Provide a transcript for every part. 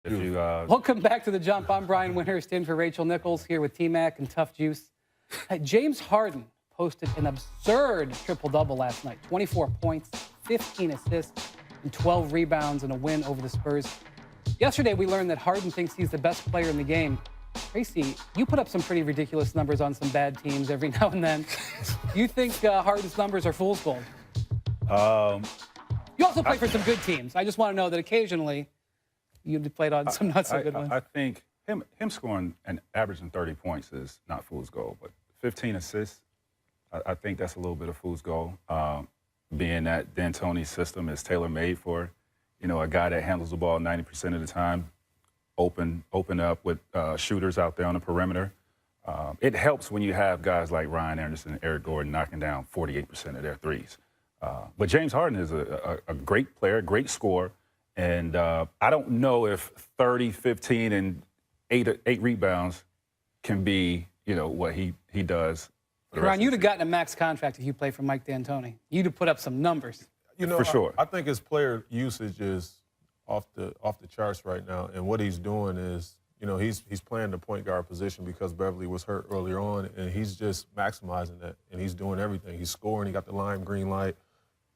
If you, Welcome back to The Jump. I'm Brian Winters, in for Rachel Nichols, here with T-Mac and Tough Juice. James Harden posted an absurd triple-double last night. 24 points, 15 assists, and 12 rebounds in a win over the Spurs. Yesterday, we learned that Harden thinks he's the best player in the game. Tracy, you put up some pretty ridiculous numbers on some bad teams every now and then. You think Harden's numbers are fool's gold? You also play for some good teams. I just want to know that occasionally you played on some not so good ones. I think him scoring and averaging 30 points is not fool's gold, but 15 assists, I think that's a little bit of fool's gold. Being that D'Antoni's system is tailor-made for, a guy that handles the ball 90% of the time, open up with shooters out there on the perimeter. It helps when you have guys like Ryan Anderson and Eric Gordon knocking down 48% of their threes. But James Harden is a great player, great scorer, and I don't know if 30, 15, and eight rebounds can be, what he does. Ryan, you'd have gotten a max contract if you played for Mike D'Antoni. You'd have put up some numbers. For sure. I think his player usage is off the charts right now, and what he's doing is, he's playing the point guard position because Beverly was hurt earlier on, and he's just maximizing that, and he's doing everything. He's scoring. He got the lime green light.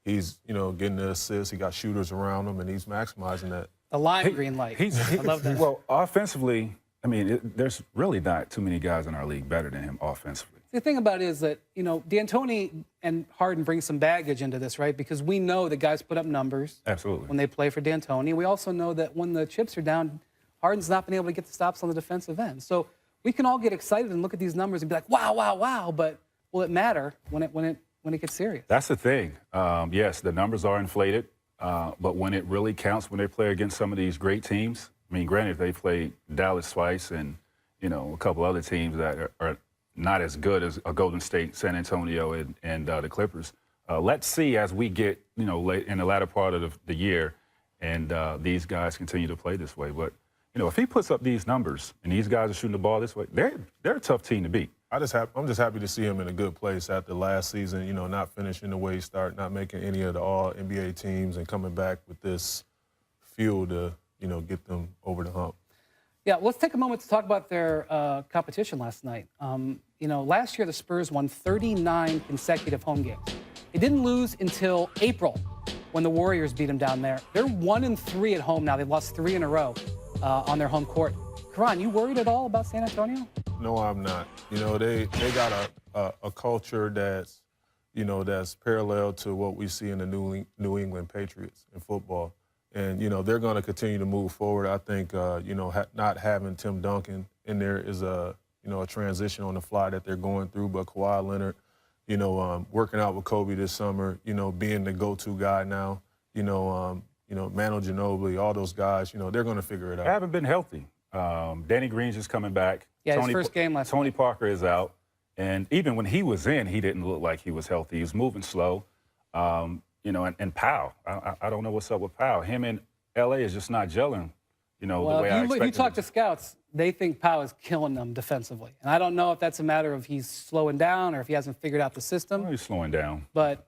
He's, getting the assists. He got shooters around him, and he's maximizing that. The lime green light. I love that. Well, offensively, there's really not too many guys in our league better than him offensively. The thing about it is that, D'Antoni and Harden bring some baggage into this, right? Because we know that guys put up numbers. Absolutely. When they play for D'Antoni. We also know that when the chips are down, Harden's not been able to get the stops on the defensive end. So we can all get excited and look at these numbers and be like, wow, wow, wow. But will it matter when it gets serious? That's the thing. Yes, the numbers are inflated, but when it really counts, when they play against some of these great teams, granted, they played Dallas twice and, a couple other teams that are not as good as a Golden State, San Antonio, and the Clippers. Let's see as we get, late in the latter part of the year and these guys continue to play this way. But, if he puts up these numbers and these guys are shooting the ball this way, they're a tough team to beat. I'm just happy to see him in a good place after last season, not finishing the way he started, not making any of the all-NBA teams, and coming back with this fuel to, get them over the hump. Yeah, let's take a moment to talk about their competition last night. Last year the Spurs won 39 consecutive home games. They didn't lose until April when the Warriors beat them down there. They're 1-3 at home now. They've lost 3 in a row on their home court. Karan, you worried at all about San Antonio? No, I'm not. They got a culture that's, that's parallel to what we see in the New England Patriots in football. And, they're going to continue to move forward. I think, not having Tim Duncan in there is a transition on the fly that they're going through. But Kawhi Leonard, working out with Kobe this summer, being the go-to guy now, Manu Ginobili, all those guys, they're going to figure it out. They haven't been healthy. Danny Green's just coming back. Yeah, his first game last Tony night. Parker is out. And even when he was in, he didn't look like he was healthy. He was moving slow. And Powell. I don't know what's up with Powell. Him in L.A. is just not gelling, the way I expected. If you talk to scouts, they think Powell is killing them defensively. And I don't know if that's a matter of he's slowing down or if he hasn't figured out the system. He's slowing down. But,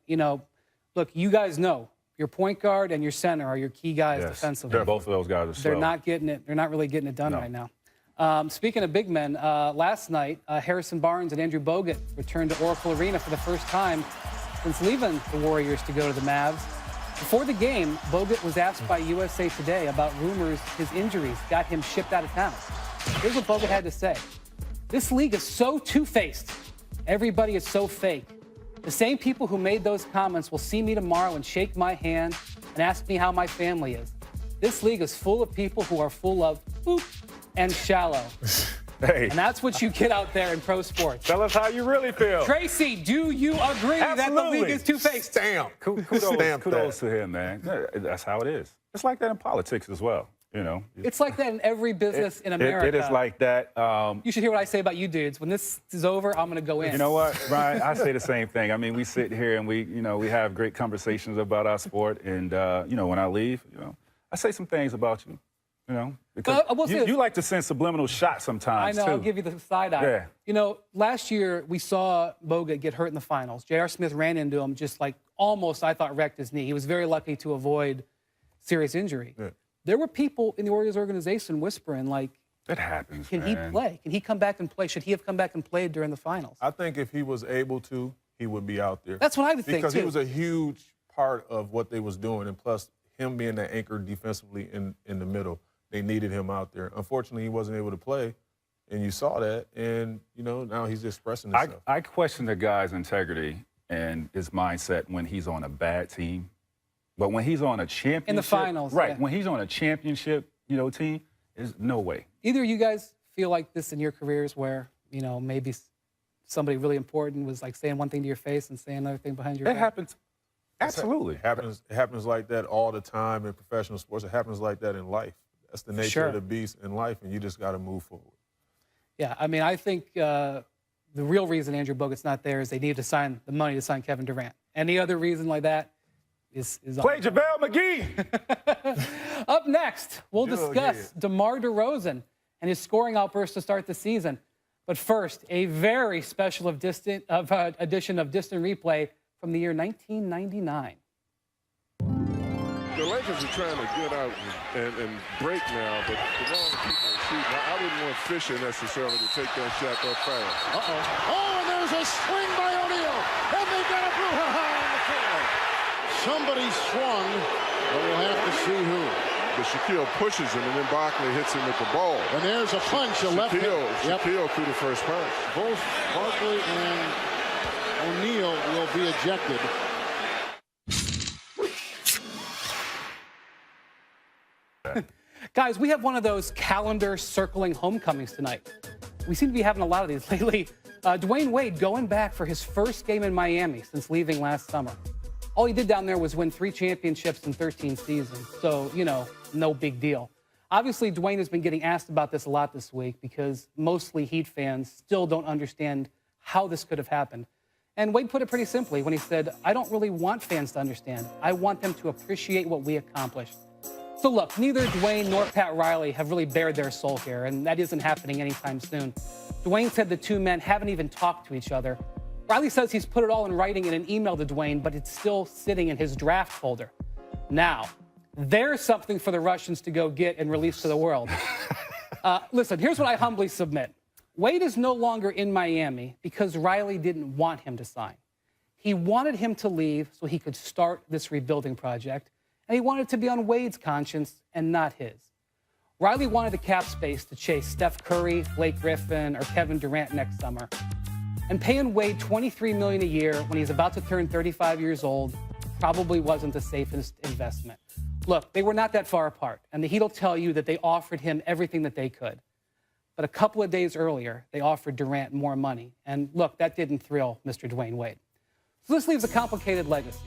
look, you guys know your point guard and your center are your key guys defensively. Both of those guys are slow. They're not getting it. They're not really getting it done right now. Speaking of big men, last night, Harrison Barnes and Andrew Bogut returned to Oracle Arena for the first time since leaving the Warriors to go to the Mavs. Before the game, Bogut was asked by USA Today about rumors his injuries got him shipped out of town. Here's what Bogut had to say. This league is so two-faced. Everybody is so fake. The same people who made those comments will see me tomorrow and shake my hand and ask me how my family is. This league is full of people who are full of boop and shallow. Hey. And that's what you get out there in pro sports. Tell us how you really feel. Tracy, do you agree that the league is two-faced? Stamp. Kudos to him, man. That's how it is. It's like that in politics as well, It's like that in every business in America. It is like that. You should hear what I say about you dudes. When this is over, I'm going to go in. You know what, Ryan? I say the same thing. We sit here and we have great conversations about our sport. And, when I leave, I say some things about you. Because you like to send subliminal shots sometimes, I know, too. I'll give you the side eye. Yeah. Last year we saw Bogut get hurt in the finals. J.R. Smith ran into him just like almost, I thought, wrecked his knee. He was very lucky to avoid serious injury. Yeah. there were people in the Warriors organization whispering, like, It happens, can man. he play? Can he come back and play? Should he have come back and played during the finals? I think if he was able to, he would be out there. That's what I would think, because too. he was a huge part of what they was doing, and plus him being the anchor defensively in the middle, they needed him out there. Unfortunately, he wasn't able to play, and you saw that, and, now he's expressing himself. I question the guy's integrity and his mindset when he's on a bad team. But when he's on a championship. In the finals. Right. Yeah. When he's on a championship, team, there's no way. Either you guys feel like this in your careers where, maybe somebody really important was like saying one thing to your face and saying another thing behind your It back? happens. Absolutely. It happens like that all the time in professional sports. It happens like that in life. That's the nature Sure. of the beast in life, and you just got to move forward. Yeah, I mean, I think the real reason Andrew Bogut's not there is they needed to sign the money to sign Kevin Durant. Any other reason like that is Play JaVale McGee. Up next, we'll Joe, discuss DeMar DeRozan and his scoring outburst to start the season. But first, a very special edition of Distant Replay from the year 1999. The Lakers are trying to get out and break now, but the wrong people are shooting. I wouldn't want Fisher necessarily to take that shot that fast. Oh, and there's a swing by O'Neal. And they got a brouhaha on the floor. Somebody swung, but we'll have to see who. But Shaquille pushes him, and then Barkley hits him with the ball. And there's a punch, a left hand. Shaquille threw the first punch. Both Barkley and O'Neal will be ejected. Guys, we have one of those calendar circling homecomings tonight. We seem to be having a lot of these lately. Dwayne Wade going back for his first game in Miami since leaving last summer. All he did down there was win 3 championships in 13 seasons. So, no big deal. Obviously, Dwayne has been getting asked about this a lot this week because mostly Heat fans still don't understand how this could have happened. And Wade put it pretty simply when he said, I don't really want fans to understand. I want them to appreciate what we accomplished. So look, neither Dwayne nor Pat Riley have really bared their soul here, and that isn't happening anytime soon. Dwayne said the two men haven't even talked to each other. Riley says he's put it all in writing in an email to Dwayne, but it's still sitting in his draft folder. Now, there's something for the Russians to go get and release to the world. Listen, here's what I humbly submit. Wade is no longer in Miami because Riley didn't want him to sign. He wanted him to leave so he could start this rebuilding project, and he wanted it to be on Wade's conscience and not his. Riley wanted the cap space to chase Steph Curry, Blake Griffin, or Kevin Durant next summer. And paying Wade $23 million a year when he's about to turn 35 years old probably wasn't the safest investment. Look, they were not that far apart, and the Heat will tell you that they offered him everything that they could. But a couple of days earlier, they offered Durant more money. And look, that didn't thrill Mr. Dwayne Wade. So this leaves a complicated legacy.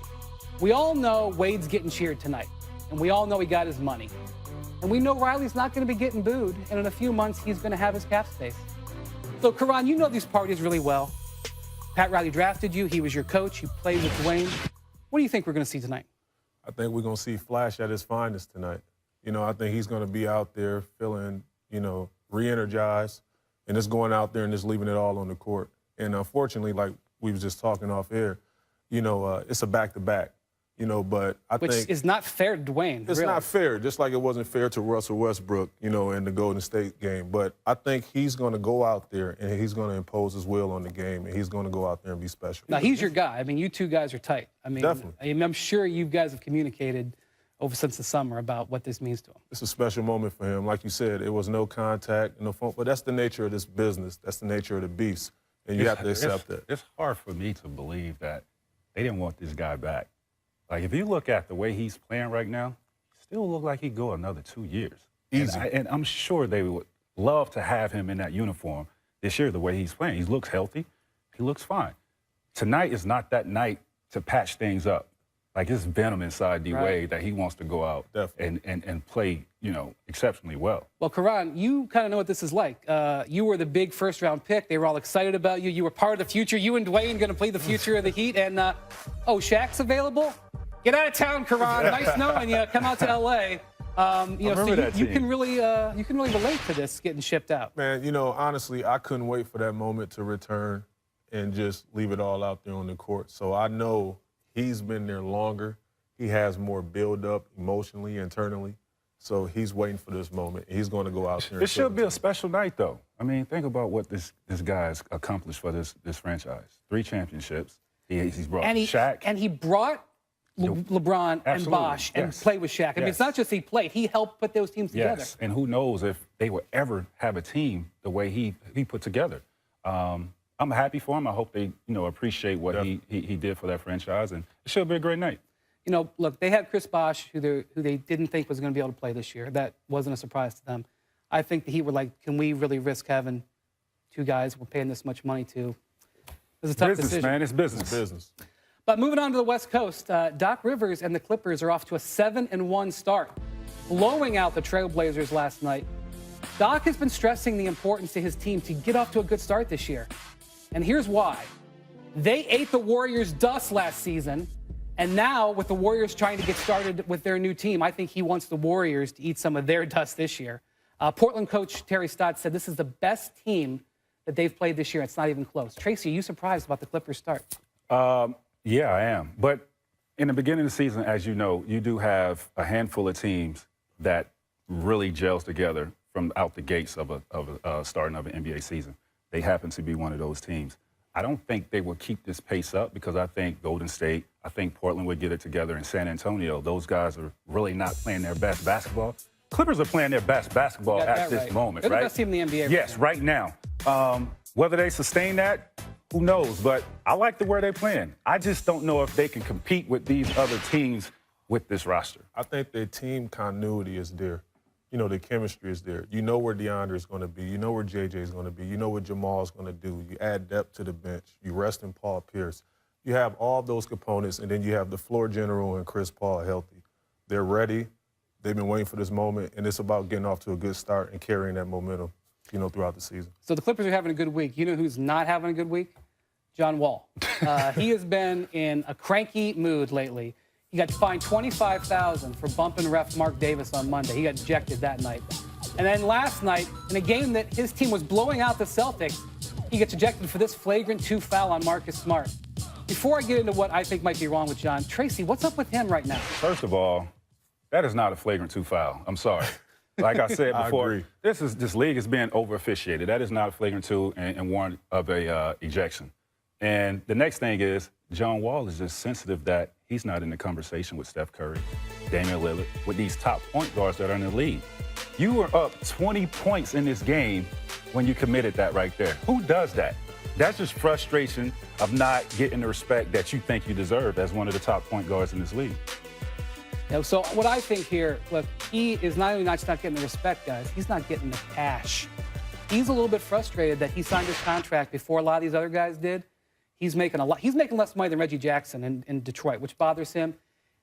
We all know Wade's getting cheered tonight, and we all know he got his money. And we know Riley's not going to be getting booed, and in a few months, he's going to have his cap space. So, Karan, you know these parties really well. Pat Riley drafted you. He was your coach. You played with Dwayne. What do you think we're going to see tonight? I think we're going to see Flash at his finest tonight. I think he's going to be out there feeling, re-energized, and just going out there and just leaving it all on the court. And unfortunately, like we was just talking off air, it's a back-to-back. But I think Which is not fair to Dwayne. it's really. not fair, just like it wasn't fair to Russell Westbrook, in the Golden State game. But I think he's going to go out there and he's going to impose his will on the game, and he's going to go out there and be special. Now, he's your guy. I mean, you two guys are tight. Definitely. I'm sure you guys have communicated over since the summer about what this means to him. It's a special moment for him. Like you said, it was no contact, no phone, but that's the nature of this business. That's the nature of the beast, and you have to accept that. It's hard for me to believe that they didn't want this guy back. Like, if you look at the way he's playing right now, still look like he'd go another 2 years. Easy. And I'm sure they would love to have him in that uniform this year, the way he's playing. He looks healthy. He looks fine. Tonight is not that night to patch things up. Like, it's venom inside D-Wade that he wants to go out and play, exceptionally well. Well, Karan, you kind of know what this is like. You were the big first-round pick. They were all excited about you. You were part of the future. You and Dwayne going to play the future of the Heat. And, Shaq's available? Get out of town, Karan. Nice knowing you. Come out to L.A. You can really relate to this getting shipped out. Man, honestly, I couldn't wait for that moment to return and just leave it all out there on the court. So I know he's been there longer. He has more build-up emotionally, internally. So he's waiting for this moment. He's going to go out there. It should be a special night, though. I mean, think about what this guy has accomplished for this franchise. 3 championships. He's brought Shaq. And he brought LeBron and Bosh and played with Shaq. I mean, it's not just he played. He helped put those teams together. Yes, and who knows if they would ever have a team the way he put together. I'm happy for him. I hope they, appreciate what he did for that franchise, and it should be a great night. Look, they had Chris Bosh, who they didn't think was going to be able to play this year. That wasn't a surprise to them. I think the Heat were like, can we really risk having 2 guys we're paying this much money to? It was a tough decision. Man, it's business. It's business. But moving on to the West Coast, Doc Rivers and the Clippers are off to a 7-1 start, blowing out the Trailblazers last night. Doc has been stressing the importance to his team to get off to a good start this year. And here's why. They ate the Warriors' dust last season. And now, with the Warriors trying to get started with their new team, I think he wants the Warriors to eat some of their dust this year. Portland coach Terry Stotts said this is the best team that they've played this year. It's not even close. Tracy, are you surprised about the Clippers' start? Yeah, I am. But in the beginning of the season, as you know, you do have a handful of teams that really gels together from out the gates of a starting of an NBA season. They happen to be one of those teams. I don't think they will keep this pace up because I think Golden State, I think Portland would get it together in San Antonio. Those guys are really not playing their best basketball. Clippers are playing their best basketball at this moment, They're right? the best team in the NBA. Yes, right now. Whether they sustain that, who knows? But I like the way they're playing. I just don't know if they can compete with these other teams with this roster. I think their team continuity is there. The chemistry is there. You know where DeAndre is going to be. You know where JJ is going to be. You know what Jamal is going to do. You add depth to the bench. You rest in Paul Pierce. You have all those components, and then you have the floor general and Chris Paul healthy. They're ready. They've been waiting for this moment, and it's about getting off to a good start and carrying that momentum, throughout the season. So the Clippers are having a good week. You know who's not having a good week? John Wall. He has been in a cranky mood lately. He got fined $25,000 for bumping ref Mark Davis on Monday. He got ejected that night. And then last night, in a game that his team was blowing out the Celtics, he gets ejected for this flagrant 2 foul on Marcus Smart. Before I get into what I think might be wrong with John, Tracy, what's up with him right now? First of all, that is not a flagrant 2 foul. I'm sorry. Like I said before, I agree. this league is being over officiated. That is not a flagrant 2 and warrant of a ejection. And the next thing is, John Wall is just sensitive that he's not in the conversation with Steph Curry, Damian Lillard, with these top point guards that are in the league. You were up 20 points in this game when you committed that right there. Who does that? That's just frustration of not getting the respect that you think you deserve as one of the top point guards in this league. So what I think here, look, he is not only not getting the respect, guys, he's not getting the cash. He's a little bit frustrated that he signed his contract before a lot of these other guys did. He's making less money than Reggie Jackson in Detroit, which bothers him.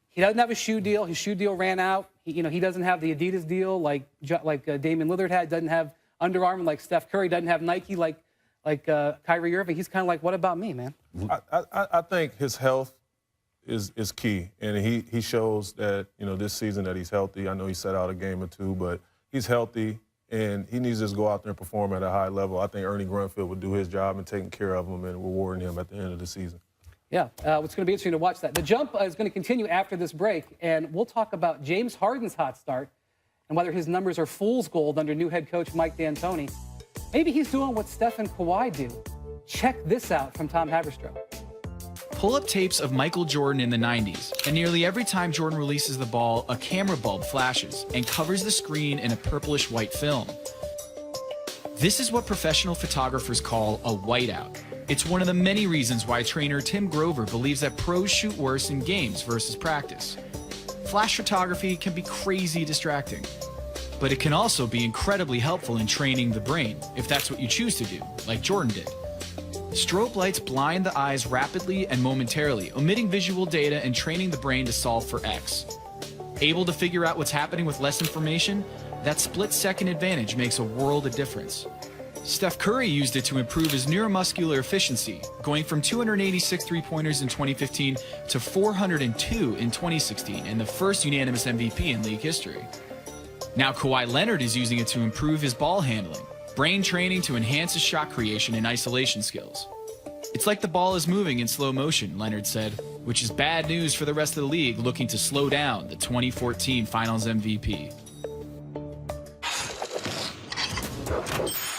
He doesn't have a shoe deal. His shoe deal ran out. He doesn't have the Adidas deal like Damian Lillard had. Doesn't have Under Armour like Steph Curry. Doesn't have Nike like Kyrie Irving. He's kind of like, what about me, man? I think his health is key, and he shows that this season that he's healthy. I know he set out a game or 2, but he's healthy. And he needs to just go out there and perform at a high level. I think Ernie Grunfeld would do his job in taking care of him and rewarding him at the end of the season. Yeah, it's going to be interesting to watch that. The jump is going to continue after this break, and we'll talk about James Harden's hot start and whether his numbers are fool's gold under new head coach Mike D'Antoni. Maybe he's doing what Steph and Kawhi do. Check this out from Tom Haberstroh. Pull up tapes of Michael Jordan in the 90s, and nearly every time Jordan releases the ball, a camera bulb flashes and covers the screen in a purplish-white film. This is what professional photographers call a whiteout. It's one of the many reasons why trainer Tim Grover believes that pros shoot worse in games versus practice. Flash photography can be crazy distracting, but it can also be incredibly helpful in training the brain, if that's what you choose to do, like Jordan did. Strobe lights blind the eyes rapidly and momentarily, omitting visual data and training the brain to solve for X. Able to figure out what's happening with less information? That split-second advantage makes a world of difference. Steph Curry used it to improve his neuromuscular efficiency, going from 286 three-pointers in 2015 to 402 in 2016, and the first unanimous MVP in league history. Now Kawhi Leonard is using it to improve his ball handling, brain training to enhance his shot creation and isolation skills. It's like the ball is moving in slow motion, Leonard said, which is bad news for the rest of the league looking to slow down the 2014 Finals MVP. Harden.